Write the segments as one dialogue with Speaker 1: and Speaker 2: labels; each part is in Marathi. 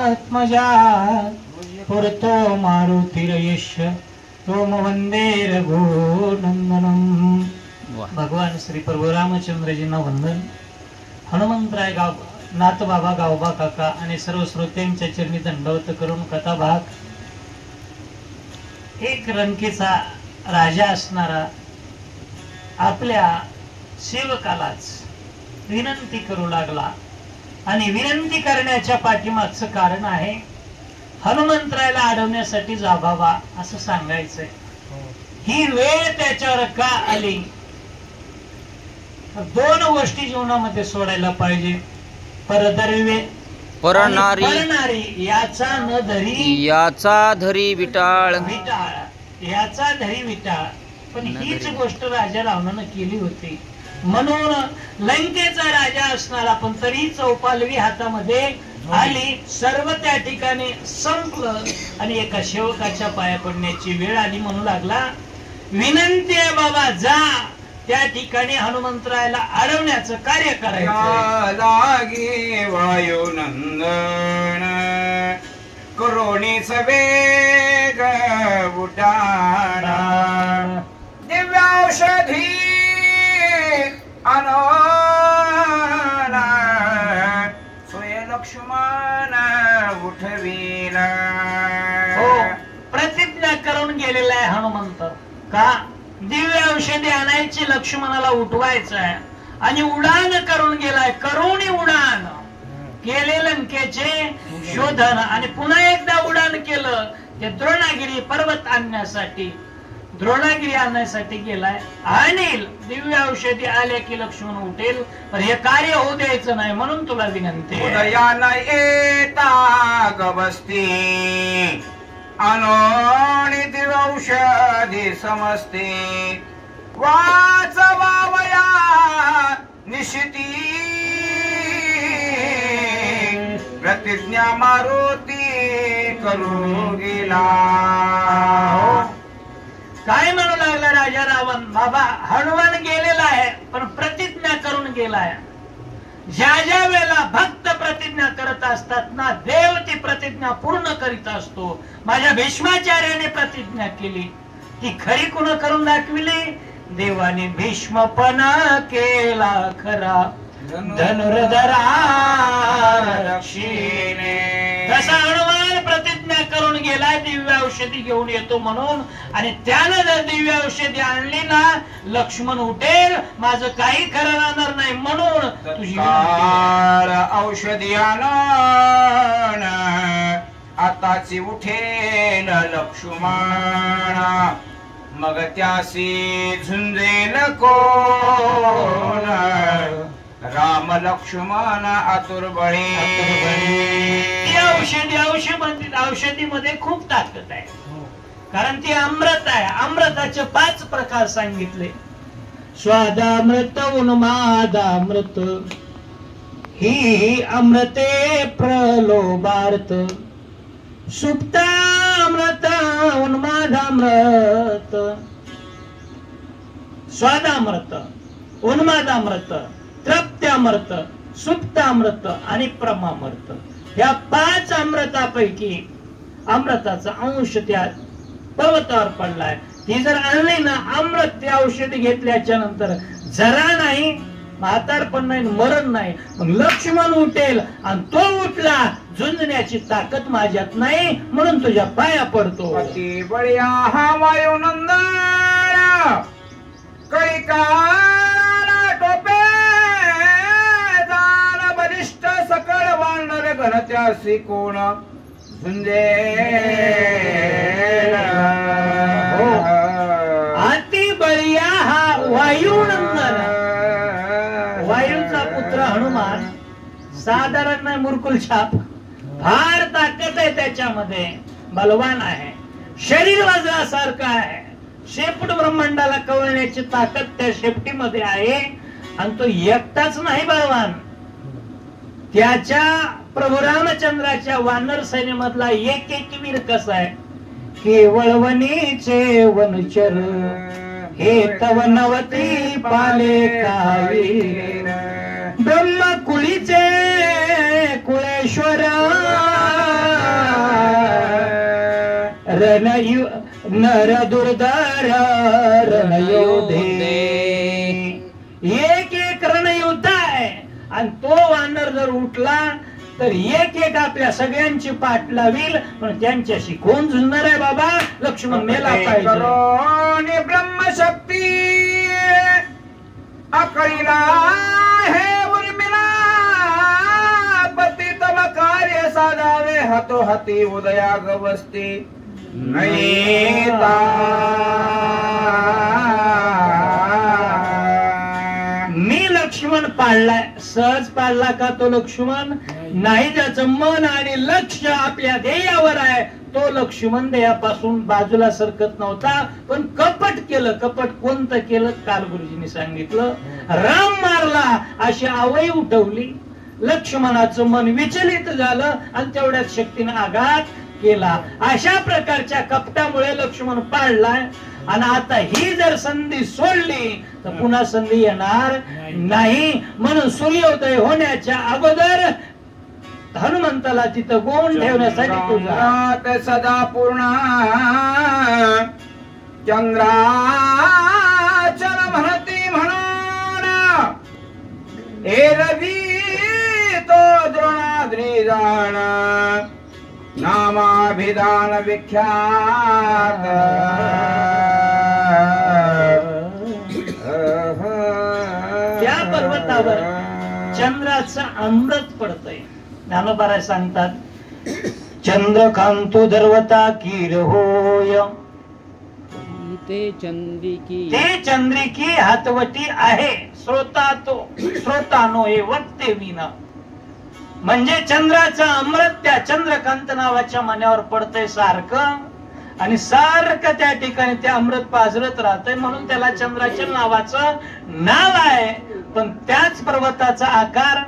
Speaker 1: पवनात्मजा पुरतो मारुतिर्यश तोम वंदे रघुनंदनम। भगवान श्री प्रभू रामचंद्रजींना वंदन। हनुमंतराय गाव नाथबाबा गावबा काका आणि सर्व श्रोत्यांच्या चरणी दंडवत करून कथा भाग। एक रंकेचा राजा असणारा आपल्या सेवकालाच विनंती करू लागला आणि विनंती करण्याच्या पाठीमागचं कारण आहे हनुमंतरायला अडवण्यासाठी जाबावा असं सांगायचंय। ही वेळ त्याच्यावर का आली? दोन गोष्टी जीवनामध्ये सोडायला पाहिजे, परदर्वे परनारी याचा न धरी
Speaker 2: याचा धरी विटाळ
Speaker 1: विटाळ याचा धरी विटाळ। पण हीच गोष्ट राजा रावणानं केली होती म्हणून लंकेचा राजा असणारा पण तरी चौपालवी हातामध्ये आली, सर्व त्या ठिकाणी संपलं आणि एका सेवकाच्या पाया पडण्याची वेळ आली। म्हणू लागला विनंती आहे बाबा जा त्या ठिकाणी हनुमंतरायला अडवण्याचं कार्य करायचं।
Speaker 3: लागे वायुनंदन करोणीच वेग उडाणा दिव्यौषधी अनोना सोय लक्ष्मण उठविला।
Speaker 1: हो, प्रतिज्ञा करून गेलेला आहे हनुमंत। का? दिव्य औषधी आणायची, लक्ष्मणाला उठवायचं आहे आणि उडान करून गेलाय। करुणी उडान केले लंकेचे शोधन आणि पुन्हा एकदा उडान केलं ते द्रोणागिरी पर्वत आणण्यासाठी, द्रोणागिरी आणण्यासाठी गेलाय। आणि दिव्य औषधी आले की लक्ष्मण उठेल, पण हे कार्य होऊ द्यायचं नाही म्हणून तुला विनंती आहे।
Speaker 3: उदयान येता गबस्ती अनोणी दिवौषधी समस्ते वाचवावया निशिती प्रतिज्ञा मारुती करू गेला।
Speaker 1: काय म्हणू लागला राजा रावण? बाबा हनुमान गेलेला आहे पण प्रतिज्ञा करून गेलाय। ज्या ज्या वेळेला भक्त प्रतिज्ञा करत असतात ना, देव ती प्रतिज्ञा पूर्ण करीत असतो। माझ्या भीष्माचार्याने प्रतिज्ञा केली, ती खरी कुण करून दाखविली? देवाने भीष्मपणा केला खरा धनुर्धरा रक्षिणे। तसा हनुमान प्रतिज्ञा करून गेलाय दिव्य औषधी घेऊन येतो म्हणून, आणि त्यानं जर दिव्य औषधी आणली ना लक्ष्मण उठेल, माझं काही खरं राहणार नाही म्हणून तुझी
Speaker 3: औषधी आणून आताची उठेल लक्ष्मण, मग त्यासी झुंजेल कोण राम लक्ष्मण आतुर बळी।
Speaker 1: औषधीमध्ये खूप ताकद आहे, कारण ती अमृत आहे। अमृताचे 5 प्रकार सांगितले, स्वादामृत उन्मादामृत ही अमृते प्रलोभार्थ, सुप्तामृत उन्मादामृत, स्वादामृत, उन्मादामृत, तृप्त्यामृत, सुप्तामृत आणि प्रमामृत। या 5 अमृतापैकी अमृताचा अंश त्या पर्वतावर पडलाय। ती जर आणली ना अमृत, ते औषधी घेतल्याच्या नंतर जरा नाही, म्हातारपण नाही, मरण नाही, मग लक्ष्मण उठेल आणि तो उठला, झुंजण्याची ताकद माझ्यात नाही म्हणून तुझ्या पाया पडतो।
Speaker 3: अति बळिया हा वायुनंदन कैका टोपे दान बलिष्ठ सकळ वानर घनत्यासी कोण झुंजे।
Speaker 1: अति बळिया हा वायुनंदन, वायूचा पुत्र हनुमान साधारण नाही, मुरकुल छाप, फार ताकद आहे त्याच्यामध्ये, बलवान आहे, शरीर वज्रासारखं आहे, शेपूट ब्रह्मांडाला कवळण्याची ताकद त्या शेपटीमध्ये आहे। आणि तो एकटाच नाही बलवान, त्याच्या प्रभू रामचंद्राच्या वानर सैन्यामधला एक एक वीर कसा आहे? केवळ वनीचे वनचर हे तव नवती पाले काही, ब्रह्म कुळीचे कुळेश्वर नर दुर्धर रणयोधे. एक एक रणयुद्ध आहे आणि तो वानर जर उठला तर एक एक आपल्या सगळ्यांची पाठ लावील. पण त्यांच्याशी कोण झुंजणार आहे बाबा? लक्ष्मण मेला पाहिजे.
Speaker 3: ब्रह्मशक्ती अकळीला हे उर्मिला पती तव कार्य साधावे हतोहती उदया गवस्ती नयिता.
Speaker 1: मी लक्ष्मण पाळलाय. सहज पाळला का तो लक्ष्मण नाही? ज्याचं मन आणि लक्ष आपल्या ध्येयावर आहे तो लक्ष्मण ध्येयापासून बाजूला सरकत नव्हता. पण कपट केलं. कपट कोणतं केलं? काल गुरुजींनी सांगितलं. राम मारला अशी आवई उठवली. लक्ष्मणाचं मन विचलित झालं आणि तेवढ्याच शक्तीने आघात केला. अशा प्रकारच्या कपटामुळे लक्ष्मण पाळलाय. आणि आता ही जर संधी सोडली तर पुन्हा संधी येणार नाही. म्हणून सूर्योदय होण्याच्या अगोदर हनुमंताला तिथं गोंड ठेवण्यासाठी तुझा
Speaker 3: सदा पूर्ण चंद्राचल म्हणती म्हणून एरवी तो द्रोणाद्री जाण नामाभिधान विख्यात.
Speaker 1: त्या पर्वतावर चंद्राचं अमृत पडतंय. ज्ञानोबा सांगतात चंद्रकांतो धर्वता कीर होय
Speaker 2: ते
Speaker 1: चंद्रिकी हातवटी आहे. श्रोतानो हे वक्ते विना. म्हणजे चंद्राचं अमृत त्या चंद्रकांत नावाच्या मण्यावर पडतंय सारखं. आणि सारखं त्या ठिकाणी ते अमृत पाझरत राहतंय. म्हणून त्याला चंद्राच्या नावाचं नाव आहे. पण त्याच पर्वताचा आकार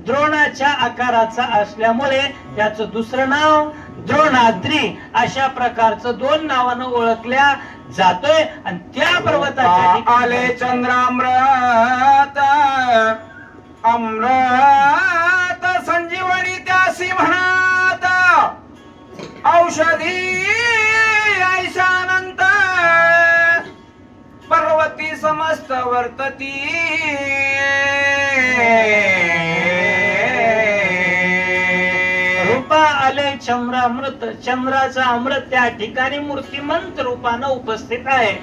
Speaker 1: द्रोणाच्या आकाराचा असल्यामुळे त्याचं दुसरं नाव द्रोणाद्री अशा प्रकारचं दोन नावानं ओळखल्या जातोय. आणि त्या पर्वताच्या
Speaker 3: आले चंद्रामृत अमृत संजीवनी त्यासी म्हणत औषधी ऐशानंत पर्वती समस्त वर्तती.
Speaker 1: रूपा आले चंद्रामृत. चंद्राचा अमृत त्या ठिकाणी मूर्तिमंत रूपानं उपस्थित आहे.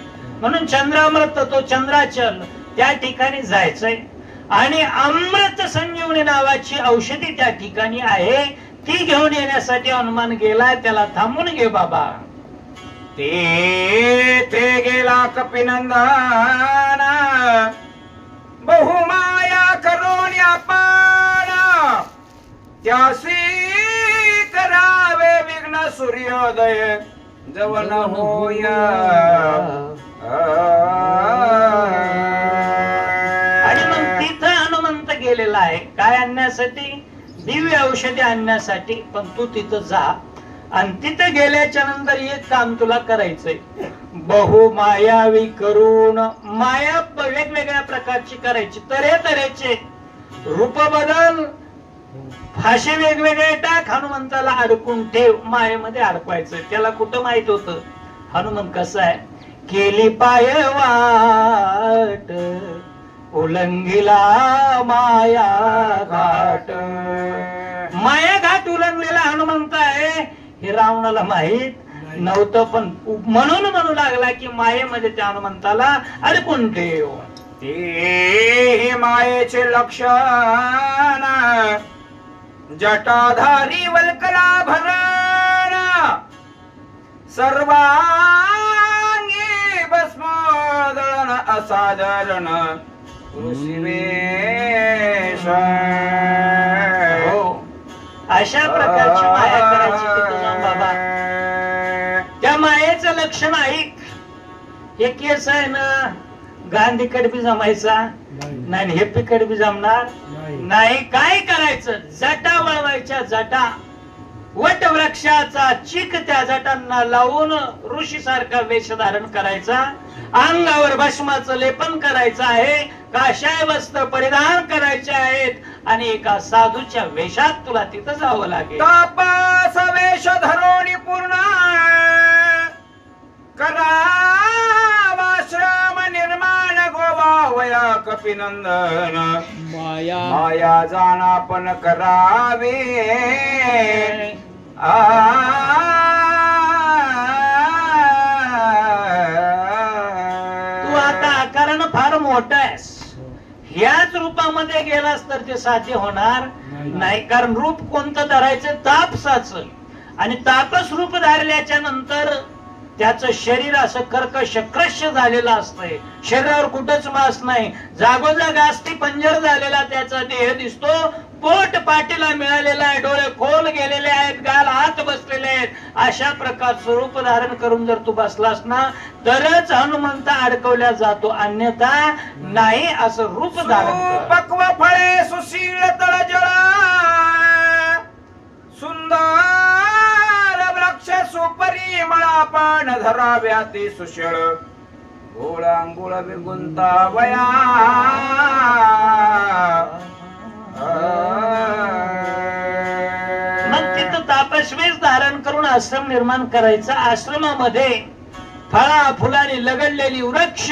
Speaker 1: म्हणून चंद्रामृत तो चंद्राचल त्या ठिकाणी जायचंय. आणि अमृत संजीवनी नावाची औषधी त्या ठिकाणी आहे. ती घेऊन येण्यासाठी हनुमान गेलाय. त्याला थांबून घे बाबा.
Speaker 3: ते गेला कपिनंदन बहुमाया करून आपण त्यासी करावे विघ्न सूर्योदय जवन होय.
Speaker 1: आणि मग तिथं हनुमंत गेलेला आहे. काय आणण्यासाठी? दिव्य औषधी आणण्यासाठी. पण तू तिथं जा आणि तिथं गेल्याच्या नंतर एक काम तुला करायचंय. बहुमायावी करून माया वेगवेगळ्या प्रकारची करायची. तऱ्हेचे रूप बदल, फाशी वेगवेगळे टाक. हनुमंताला अडकून ठेव. मायेमध्ये अडकवायचं. त्याला कुठं माहित होतं हनुमंत कसं आहे? केली पाय वाट उलंगिला माया घाट. माया घाट उलंगलेला हनुमंत आहे हे रावणाला माहित नव्हतं. पण म्हणून म्हणू लागला की मायेमध्ये त्या हनुमंताला अडकून ठेव.
Speaker 3: ते मायेचे लक्षण जटाधारी वल्कला भरण सर्वांगी भस्मोदळन असाधारण ऋषिवेश.
Speaker 1: अशा प्रकारची माया करायची बाबा. त्या मायेचं लक्षण ऐक. हे केस आहे ना गांधीकडे बी जमायचा नाही. हे पिकड बी जमणार नाही. काय करायचं? जटा वळवायच्या. जटा वट वृक्षाचा चिक त्या जटांना लावून ऋषी सारखा वेश धारण करायचा. अंगावर भस्माचं लेपन करायचं आहे. काशाय वस्त्र परिधान करायचे आहेत. आणि एका साधूच्या वेशात तुला तिथं जावं लागेल.
Speaker 3: तापस वेश धरोणी पूर्ण कपिनंदन
Speaker 2: माया
Speaker 3: माया जाणा पण करावे
Speaker 1: तू आता आकारानं फार मोठा आहेस, ह्याच रूपामध्ये गेलास तर ते साध्य होणार नाही. कारण रूप कोणतं धरायचं? तापसाचं. आणि तापस रूप धारल्याच्या नंतर त्याचं शरीर असं कर्कश क्रश्य झालेलं असतंय. शरीरावर कुठंच मांस नाही, जागोजाग अस्थि पंजर झालेला त्याचा देह दिसतो. पोट पाठीला मिळालेला आहे, डोळे खोल गेलेले आहेत, गाल हात बसलेले आहेत. अशा प्रकारचं रूप धारण करून जर तू बसलास ना तरच हनुमंत अडकवल्या जातो, अन्यथा नाही. असं रूप धारण
Speaker 3: पक्व फळे सुशील तळजळ सुंदर वृक्ष सुपरिमळा पान धराव्या ते सुशळ गोळांगुळ विगुंतावया
Speaker 1: मग तिथं तापस्वेश धारण करून आश्रम निर्माण करायचा. आश्रमामध्ये फळा फुलांनी लगडलेली वृक्ष,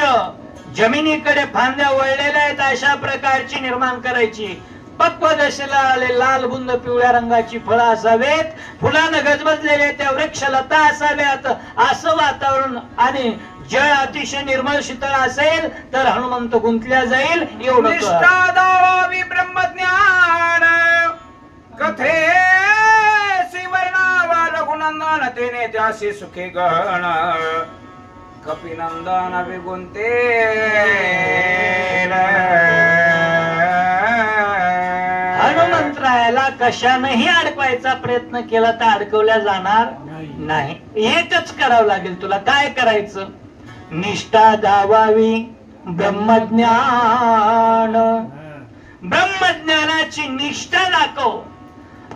Speaker 1: जमिनीकडे फांद्या वळलेल्या आहेत अशा प्रकारची निर्माण करायची. पक्व दशेला आले लाल बुंद पिवळ्या रंगाची फळं असावेत, फुलानं गजबजलेले त्या वृक्षलता असाव्यात, असं वातावरण आणि जळ अतिशय निर्मळ शीतळ असेल तर हनुमंत गुंतल्या जाईल. एवढं
Speaker 3: निष्ठा दावावी ब्रह्मज्ञान कथे शिवर्णावा रघुनंदन तेने त्याशी सुखे गण कपिनंदन विगुंते
Speaker 1: हनुमंतरायाला कशानेही अडकवायचा प्रयत्न केला तर अडकवल्या जाणार नाही. एकच करावं लागेल तुला. काय करायचं? निष्ठा दावावी ब्रह्मज्ञान, ब्रह्मज्ञानाची निष्ठा दाखव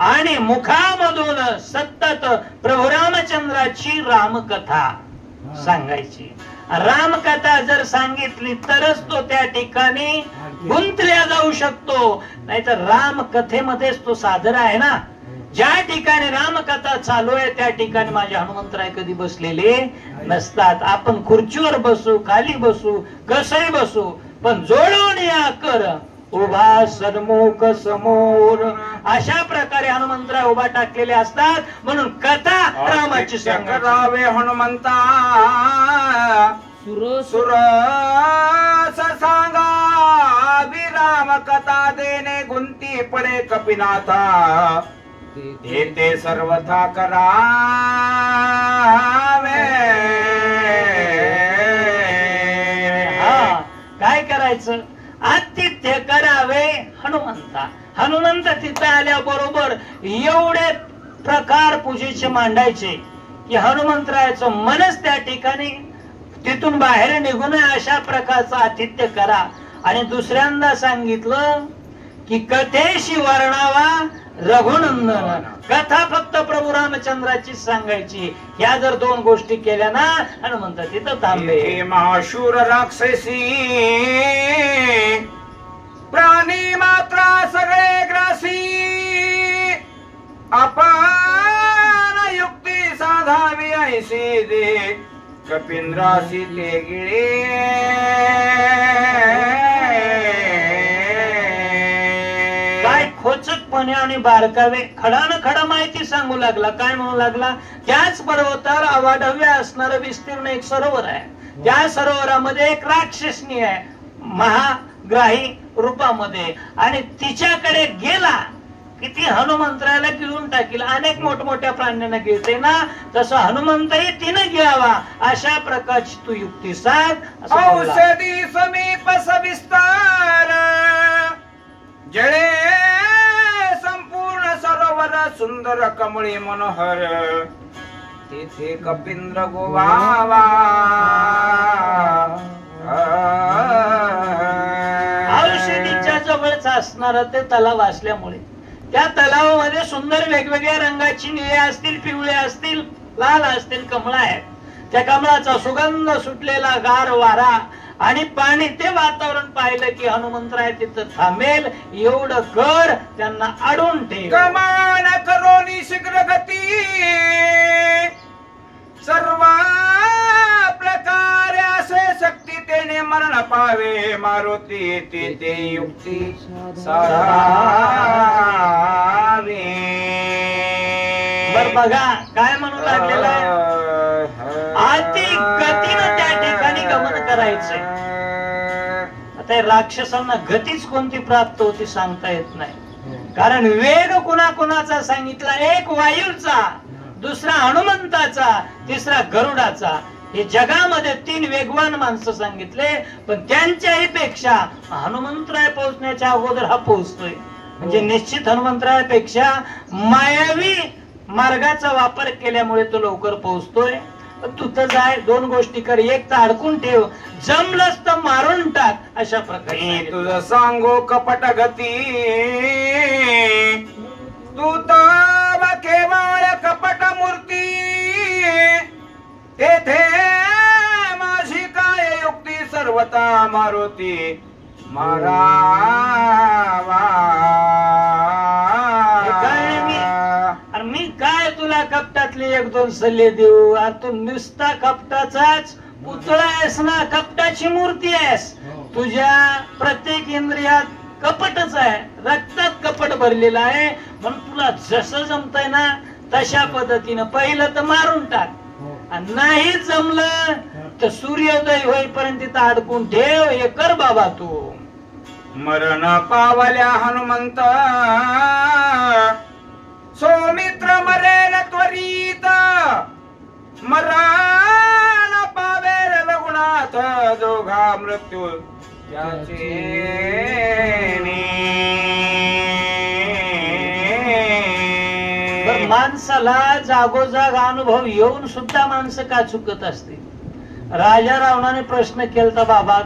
Speaker 1: आणि मुखामधून सतत प्रभू रामचंद्राची रामकथा सांगायची. रामकथा जर सांगितली तरच तो त्या ठिकाणी गुंतल्या जाऊ शकतो, नाहीतर रामकथेमध्येच तो सादर आहे ना. ज्या ठिकाणी रामकथा चालू आहे त्या ठिकाणी माझे हनुमंतराय कधी बसलेले नसतात. आपण खुर्चीवर बसू, खाली बसू, कसही बसू, पण जोडून या कर उभा सन्मुख समोर, अशा प्रकारे हनुमंतराय उभा टाकलेले असतात. म्हणून कथा रामाची
Speaker 3: करावे हनुमंता सुर सांगा विराम कथा देणे गुंती पडे कपिनाथा ते सर्वथा करावे.
Speaker 1: काय करायचं? आतिथ्य करावे हनुमंता. हनुमंत तिथं आल्याबरोबर एवढे प्रकार पूजेचे मांडायचे की हनुमंतरायाचं मनच त्या ठिकाणी तिथून बाहेर निघू नये अशा प्रकारचं आतिथ्य करा. आणि दुसऱ्यांदा सांगितलं की कथेशी वर्णावा रघुनंदन, कथा फक्त प्रभू रामचंद्राची सांगायची. ह्या जर दोन गोष्टी केल्या ना हनुमंत तिथं थांबले.
Speaker 3: महाशूर राक्षसी प्राणी मात्रा सगळे ग्रासी आपण युक्ती साधावी ऐसी दे कपिंद्रासी ते गिळे.
Speaker 1: काय खोचकपणे आणि बारकावे खडानं खडा माहिती सांगू लागला. काय म्हणू लागला? त्याच पर्वतावर अवाढव्य असणारं विस्तीर्ण एक सरोवर आहे. त्या सरोवरामध्ये एक राक्षसनी आहे महाग्राही रूपामध्ये, आणि तिच्याकडे गेला की ती हनुमंतरायाला गिळून टाकील. अनेक मोठमोठ्या प्राण्यांना गिळते ना, तसं हनुमंतही तिने गिळावा अशा प्रकारची तू युक्ती साध.
Speaker 3: औषधी समीप सविस्तार जळे संपूर्ण सरोवर सुंदर कमळी मनोहर तिथे कपिंद्र गोवावा.
Speaker 1: औषधीच्या जवळच असणार ते तलाव असल्यामुळे त्या तलावामध्ये सुंदर वेगवेगळ्या रंगाची निळे असतील, पिवळे असतील, लाल असतील कमळ आहेत. त्या कमळाचा सुगंध सुटलेला गार वारा आणि पाणी, ते वातावरण पाहिलं की हनुमंतराय तिथं थांबेल एवढं कर त्यांना अडून ठेव.
Speaker 3: कमान करोनी शीघ्र गती सर्व प्रकारे असे शक्ती तेने मरण पावे मारुती ते युक्ती सारावे.
Speaker 1: बर बघा काय म्हणू लागलेलं आहे, अति गतीनं त्या ठिकाणी गमन करायचंय. आता राक्षसांना गतीच कोणती प्राप्त होती सांगता येत नाही, कारण वेग कुणाकुणाचा सांगितला, एक वायूचा, दुसरा हनुमंताचा, तिसरा गरुडाचा. हे जगामध्ये 3 वेगवान माणसं सांगितले, पण त्यांच्याही पेक्षा हनुमंतराय पोहोचण्याच्या अगोदर हा पोहोचतोय. म्हणजे निश्चित हनुमंतरायापेक्षा मायावी मार्गाचा वापर केल्यामुळे तो लवकर पोहोचतोय. तू तर जाय, 2 गोष्टी कर, एक तर अडकून ठेव, जमलंच तर मारून टाक. अशा प्रकारे
Speaker 3: तुझं सांगो कपट गती, तू तर केवळ कपट मूर्ती, तेथे माझी काय युक्ती सर्वता मारुती मारावा.
Speaker 1: मी काय तुला कपटातले 1-2 सल्ले देऊ? तू नुसता कपटाचाच पुतळा आहेस ना, कपटाची मूर्ती आहेस. तुझ्या प्रत्येक इंद्रियात कपटच आहे, रक्तात कपट भरलेलं आहे. म्हणून तुला जसं जमतंय ना तशा पद्धतीनं पहिलं तर मारून टाक, आणि नाही जमलं तर सूर्योदय होईपर्यंत तिथं अडकून ठेव. हे कर बाबा तू.
Speaker 3: मरण पावल्या हनुमंत, सौमित्र मरेल त्वरित, मरण पावेल रघुनाथ, दोघा मृत्यू त्याचे.
Speaker 1: माणसाला जागोजाग अनुभव येऊन सुद्धा माणसं का चुकत असते? राजा रावणाने प्रश्न केलता, बाबा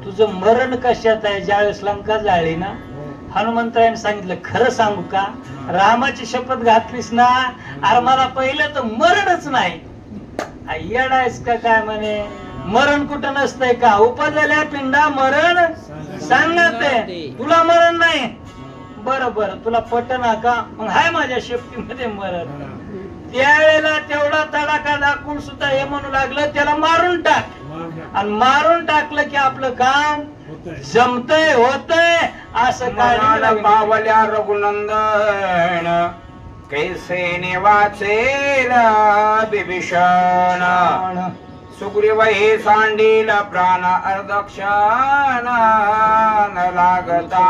Speaker 1: तुझं मरण कशात आहे? ज्यावेळेस लंका जाळली ना, हनुमंतरायाने सांगितलं, खरं सांगू का, रामाची शपथ घातलीस ना, अरे मला पहिलं तर मरणच नाही. येडायस का काय म्हणे, मरण कुठं नसतंय का? उपजल्या पिंडा मरण सांगते, तुला मरण नाही. बरं बरं, तुला पटना का? मग हाय माझ्या शेपटीमध्ये मरण. त्यावेळेला तेवढा तडाखा दाखवून सुद्धा हे म्हणू लागलं, त्याला मारून टाक. आणि मारून टाकलं की आपलं काम जमतय, होतय. असं काय
Speaker 3: पावल्या रघुनंदन, कैसे वाचेल बिभीषण, सुग्रीव हे सांडील प्राण अर्धक्षण लागता.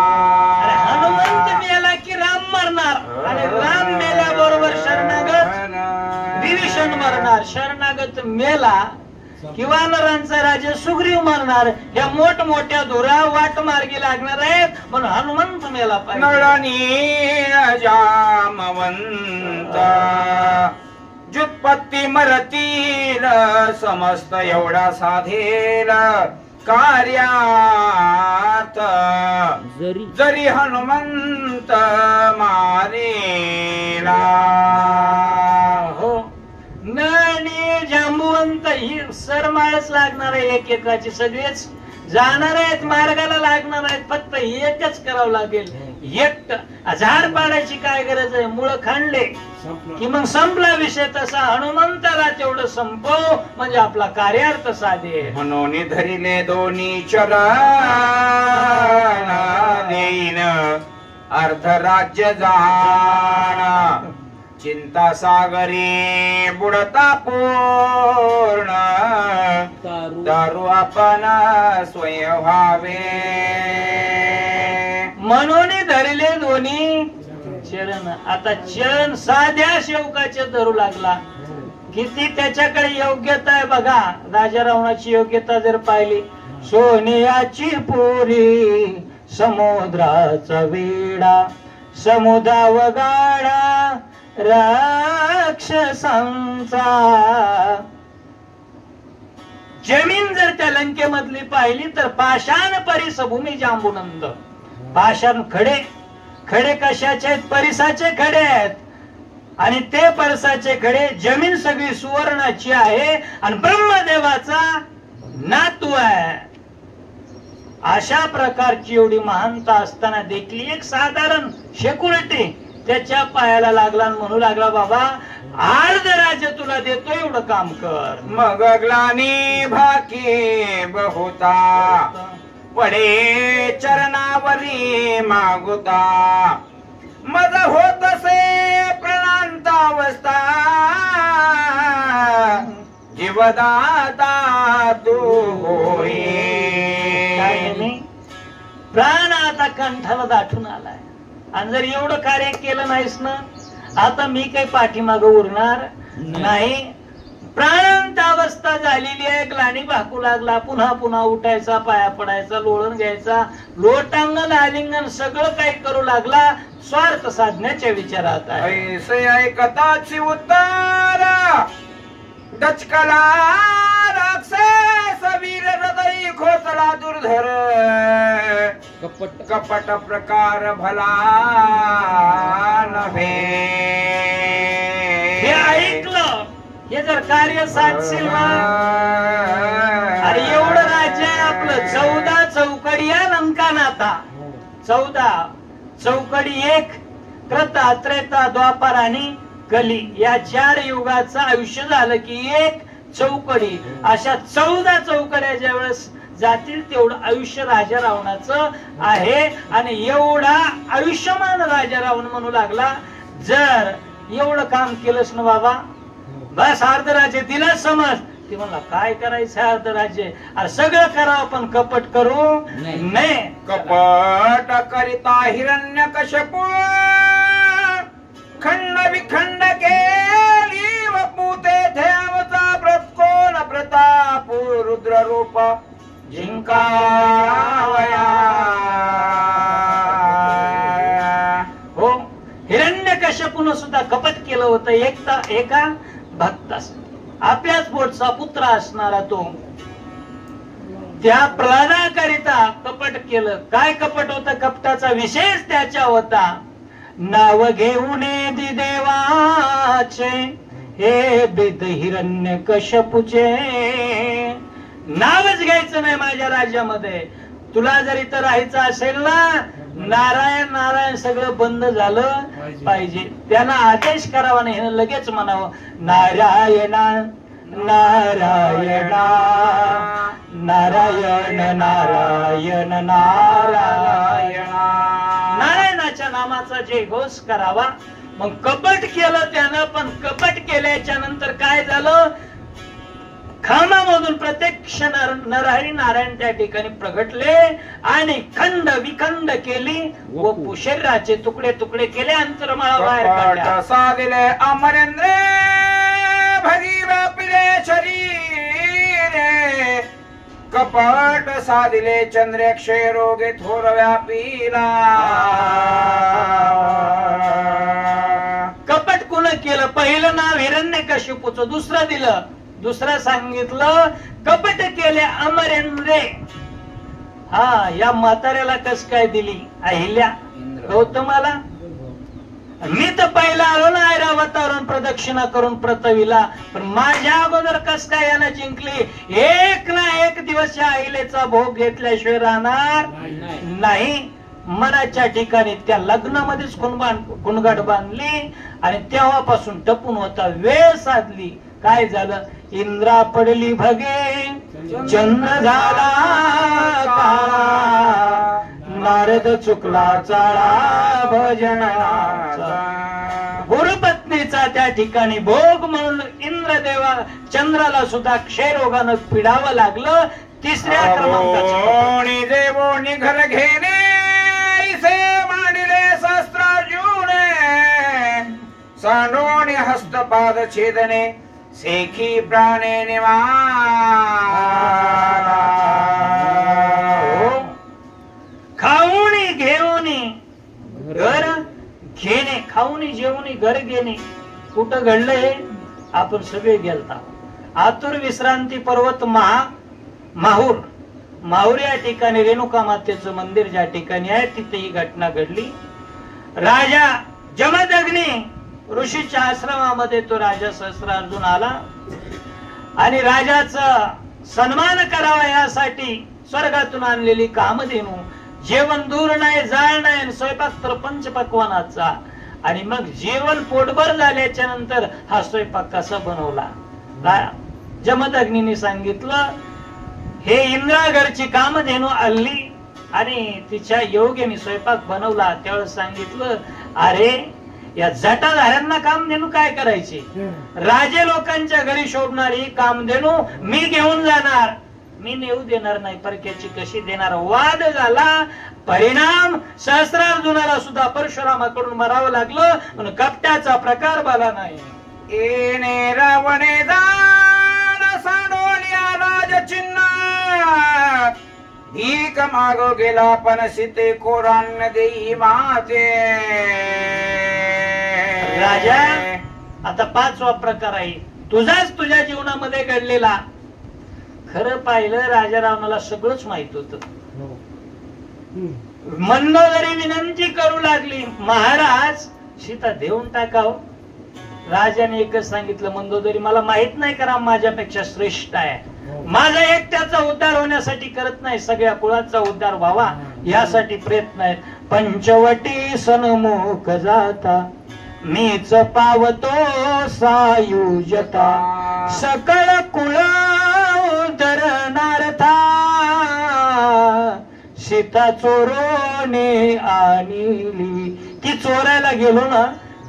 Speaker 1: हनुमंत मेला की राम मरणार, आणि राम मेल्याबरोबर शरणागत विभीषण मरणार. शरणागत मेला की वानरांचा राजा सुग्रीव मरणार. या मोठमोठ्या धुरा वाट मार्गी लागणार आहेत, म्हणून हनुमंत मेला पाहिजे.
Speaker 3: नळनी जामवंत, जुत्पत्ती मरतील, समस्त एवढा साधेल कार्यार्थ, जरी हनुमंत मारेला.
Speaker 1: हो, नळनी जांबुवंत ही सरमाळच लागणार आहे. एकेकाची सगळेच जाणार आहेत, मार्गाला लागणार आहेत. फक्त एकच करावं लागेल, एकट. झाड पाडायची काय गरज आहे? मुळ खांडले की मग संपला विषय. तसा हनुमंताला तेवढं संपव म्हणजे आपला कार्यार्थ साधे.
Speaker 3: म्हणून धरिले दोन्ही चरण, देईन अर्ध राज्य जाण, चिंता सागरी बुडता पूर्ण, दारू आपण स्वयं व्हावे.
Speaker 1: म्हणून धरले दोन्ही चरण. आता चरण साध्या शेवकाचे धरू लागला. किती त्याच्याकडे योग्यता आहे बघा. राजा रावणाची योग्यता जर पाहिली, सोनियाची पोरी समुद्राचा वेडा, समुद्रा वगाडा राक्षसांचा. जमीन जर त्या लंकेमधली पाहिली तर पाषाण परिसभूमी जांबुनंद. पाषाण खडे, खडे कशाचे आहेत? परिसाचे खडे आहेत. आणि ते परसाचे खडे, जमीन सगळी सुवर्णाची आहे आणि ब्रह्मदेवाचा नातू आहे. अशा प्रकारची एवढी महानता असताना देखील एक साधारण शेकुळटी त्याच्या पायाला लागला आणि म्हणू लागला, बाबा अर्ध राज्य तुला देतो, एवढं काम कर.
Speaker 3: मग ग्लानी भाकी बहुता पडे चरणावरी मागुता मज होत से प्रणांतावस्था जीवदाता तू होई.
Speaker 1: प्राण आता कंठाला दाटून आलाय आणि जर एवढं कार्य केलं नाहीस ना, आता मी काही पाठीमाग उरणार नाही. प्राणांत अवस्था झालेली आहे, ग्लानी भाकू लागला, पुन्हा पुन्हा उठायचा, पाया पडायचा, लोळण घ्यायचा, लोटांगण आलिंगन सगळं काही करू लागला, स्वार्थ साधण्याच्या विचारात आहे.
Speaker 3: ऐसे ऐकताची उत्तर डचकला राक्षस वीर हृदय खोचला दुर्धर कपट प्रकार भला नव्हे.
Speaker 1: हे ऐकलं, हे जर कार्य साधशील ना, अरे एवढं राज्य आहे आपलं. 14 चौकडी या नंकानाथा, 14 चौकडी, एक त्रेता त्रेता द्वापर आणि कली, या 4 युगाचं आयुष्य झालं की एक चौकडी. अशा 14 चौकड्या ज्या वेळेस जातील तेवढं आयुष्य राजा रावणाचं आहे. आणि एवढा आयुष्यमान राजा रावण म्हणू लागला, जर एवढं काम केलंस ना बाबा, बस अर्ध राज्य दिलं समज. ती म्हणला, काय करायचं अर्ध राज्य, अरे सगळं करावं पण कपट करू नये.
Speaker 3: कपट करिता हिरण्यकश्यपू खंड विखंड केली वपू तेथे अवता प्रतकोन प्रताप रुद्र रूप जिंकावया.
Speaker 1: हो, हिरण्यकश्यपून सुद्धा कपट केलं होतं. एका भक्तास, आपल्याच पोटचा पुत्र असणारा तो, त्या प्रल्हादाकरिता कपट केलं. काय कपट होतं? कपटाचा विशेष त्याच्या होता, नाव घेऊन देवाचे हे बिद हिरण्यकश्यपूचे. नावच घ्यायचं नाही माझ्या राज्यामध्ये. तुला जर इथं राहायचं असेल ना, नारायण नारायण सगळं बंद झालं पाहिजे. त्यांना आदेश करावा नाही, लगेच म्हणावं नारायणा नारायणा नारायण नारायण नारायण. नारायणाच्या नामाचा जय घोष करावा. मग कपट केलं त्यानं, पण कपट केल्याच्या नंतर काय झालं? खांबामधून प्रत्यक्ष नरहरी नारायण त्या ठिकाणी प्रगटले आणि खंड विखंड केली व शरीराचे तुकडे तुकडे केले, अंतर्मळा बाहेर काढल्या.
Speaker 3: साधिले अमरेंद्र भगी व्यापिले शरीरे कपट साधिले चंद्रक्षय रोगे थोर व्यापीला. कपट
Speaker 1: कुण केलं? पहिलं नाव हिरण्यकश्यपूचं, दुसरं दिलं, दुसरं सांगितलं कपट केले अमरेंद्रे. हा, या म्हाताऱ्याला कस काय दिली अहिल्या गौतमाला? मी तर पहिला आलो ना ऐरावतावरून प्रदक्षिणा करून प्रतविला, पण माझ्या अगोदर कस काय याला जिंकली? एक ना एक दिवस या अहिलेचा भोग घेतल्याशिवाय राहणार नाही. मनाच्या ठिकाणी त्या लग्नामध्येच कुणगाठ बांधली आणि तेव्हापासून टपून होता. वेळ साधली. काय झालं? इंद्रा पडली भगे चंद्र झाला काळा, नारद चुकला चाळा भजनाचा. गुरुपत्नीचा त्या ठिकाणी भोग म्हणून इंद्रदेवा चंद्राला सुद्धा क्षयरोगानं पिडावं लागलं. तिसऱ्या क्रमांकाची
Speaker 3: देवोनी घर घेणे ऐसे मांडिले शस्त्रार्जुने, सांडोणी हस्तपाद छेदने सेखी प्राणे निवाला.
Speaker 1: खाऊनी घेऊनी घर घेणे, खाऊनी जेवणी घर घेणे. कुठं घडलं हे? आपण सगळे गेलता. आतुर विश्रांती पर्वत माहूर, माहूर या ठिकाणी रेणुका मातेचं मंदिर ज्या ठिकाणी आहे तिथे ही घटना घडली. राजा जमदग्नी ऋषीच्या आश्रमामध्ये तो राजा सहस्रार्जुन आला आणि राजाचा सन्मान करावा यासाठी स्वर्गातून आणलेली कामधेनू, जेवण दूर नाही जाळ नाही, स्वयंपाक तर पंचपक्वानाचा आणि मग जेवण पोटभर झाल्याच्या नंतर हा स्वयंपाक कसा बनवला. जमदग्नीने सांगितलं, हे इंद्रागडची कामधेनू आली आणि तिच्या योगीने स्वयंपाक बनवला. त्यावेळेस सांगितलं, अरे या जटाधाऱ्यांना कामधेनू काय करायची, राजे लोकांच्या घरी शोभणारी कामधेनू मी घेऊन जाणार, मी नेऊ देणार नाही, परक्याची कशी देणार. वाद झाला. परिणाम सहस्रार्जुनाला सुद्धा परशुरामाकडून मरावं लागलं. म्हणून कपट्याचा प्रकार बाला नाही.
Speaker 3: येणे रावणे जाण सांडोलिया राजचिन्ह, भीक मागो गेला पण सीते कोरान देई माते.
Speaker 1: राजा, आता 5वा प्रकार आहे तुझाच तुझ्या जीवनामध्ये घडलेला. खरं पाहिलं राजा रावणाला सगळंच माहित होत. मंदोदरी विनंती करू लागली, महाराज सीता देऊन टाकाव. राजाने एकच सांगितलं, मंदोदरी मला माहित नाही करा माझ्यापेक्षा श्रेष्ठ आहे, माझा एकट्याचा उद्धार होण्यासाठी करत नाही, सगळ्या कुळाचा उद्धार व्हावा यासाठी प्रयत्न आहेत. पंचवटी सन्मुख जाता मीच पावतो सायुजता, सकळ कुळ उद्धरणार्था सीता चोरोने आणली. ती चोरायला गेलो ना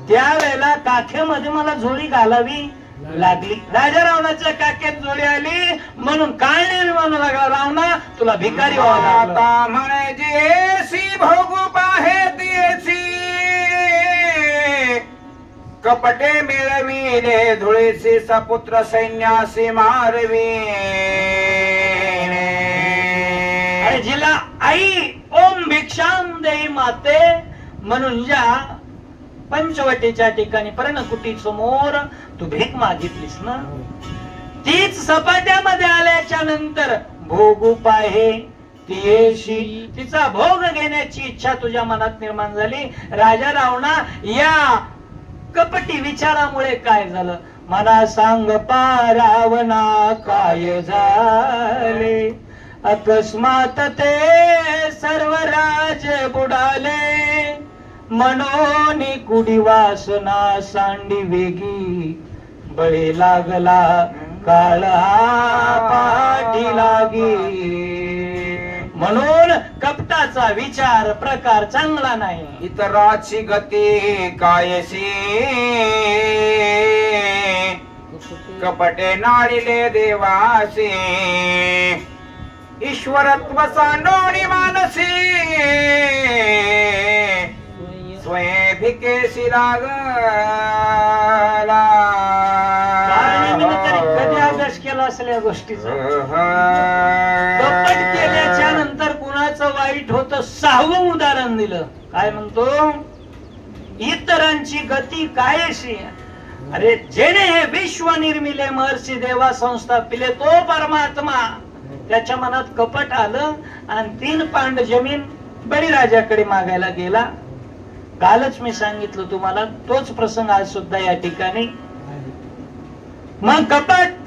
Speaker 1: त्यावेळेला काखेमध्ये मला झोळी घालावी लागली. राजा रावणाच्या काखेत झोळी आली म्हणून काळणे म्हणू लागला, रावणा तुला भिकारी व्हावा लागला.
Speaker 3: म्हणे जेसी भोगू पाहे दियेसी, कपटे मिळविले धुळेसी, सपुत्र सैन्यासी मारवी.
Speaker 1: जिला आई ओम भिक्षाम देई माते म्हणून ज्या पंचवटीच्या ठिकाणी पर्णकुटी समोर तू भीक मागितलीस ना, तीच सपाट्यामध्ये आल्याच्या नंतर भोगू पाहे तियेशी, तिचा भोग घेण्याची इच्छा तुझ्या मनात निर्माण झाली. राजा रावणा या कपटी विचारामुळे काय झालं, मला सांग पारावना काय झाले. अकस्मात ते सर्व राज बुडाले, मनोनी कुडी वासना सांडी वेगी, बळी लागला काळ पाठी लागी. म्हणून कपटाचा विचार प्रकार चांगला नाही.
Speaker 3: इतराची गती कायसी, कपटे नाडिले देवासी. ईश्वरत्व सांडोणी मानसी, स्वयं भिकेशी लागला.
Speaker 1: कधी अभ्यास केला असेल या गोष्टीचा. कपट केल्याच्या नंतर कुणाचं वाईट होत 6वं उदाहरण दिलं. काय म्हणतो, इतरांची गती कायशी. अरे जेणे हे विश्व निर्मिले महर्षी देवा संस्थापिले तो परमात्मा, त्याच्या मनात कपट आलं आणि 3 पांड जमीन बळीराजाकडे मागायला गेला. कालच मी सांगितलं तुम्हाला, तोच प्रसंग आज सुद्धा या ठिकाणी. मग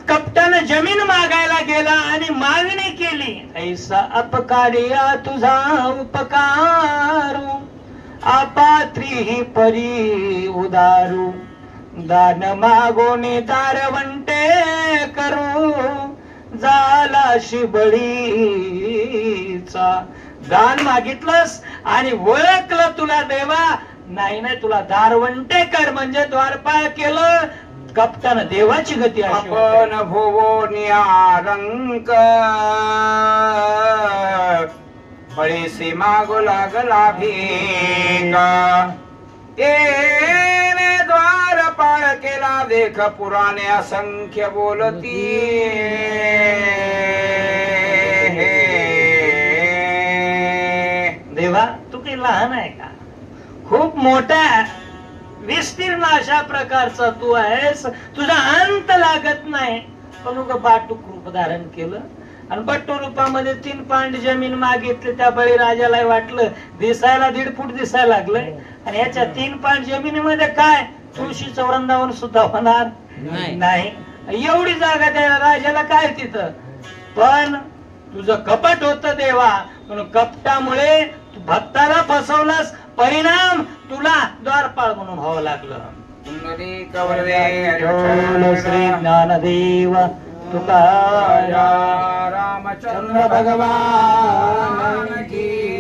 Speaker 1: कपटानं जमीन मागायला गेला आणि मागणी केली, ऐसा अपकारिया तुझा उपकारू, अपात्री ही परी उदारू, दान मागोनी दारवंटे करू, झाला शिबळीचा. दान मागितलंस आणि ओळखलं तुला देवा, नाही नाही तुला दारवंटे कर म्हणजे द्वारपाळ केलं. कपटानं देवाची गती अशी.
Speaker 3: आपण भोवो निरंक, बळीसी मागो लागला भीका. येणे द्वारपाळ केला देख पुराणे असंख्य बोलती.
Speaker 1: देवा तू काही लहान आहे का, खूप मोठा विस्तीर्ण अशा प्रकारचा तू आहेस, तुझा अंत लागत नाही. पण उगा बाटूक रूप धारण केलं आणि बट्टू रूपामध्ये 3 पांड जमीन मागितली. त्या बळीराजाला वाटलं दिसायला 1.5 फूट दिसायला लागलंय आणि याच्या 3 पांड जमिनीमध्ये काय तुळशीचं वृंदावन सुद्धा होणार नाही. एवढी जागा त्या राजाला काय तिथं. पण तुझं कपट होतं देवा, म्हणून कपटामुळे तू भक्ताला फसवलास, परिणाम तुला द्वारपाळ म्हणून व्हावं लागलं.
Speaker 3: पुंडलिक वरदे
Speaker 1: विठ्ठल श्री ज्ञानदेव तुकाराम
Speaker 3: रामचंद्र भगवान की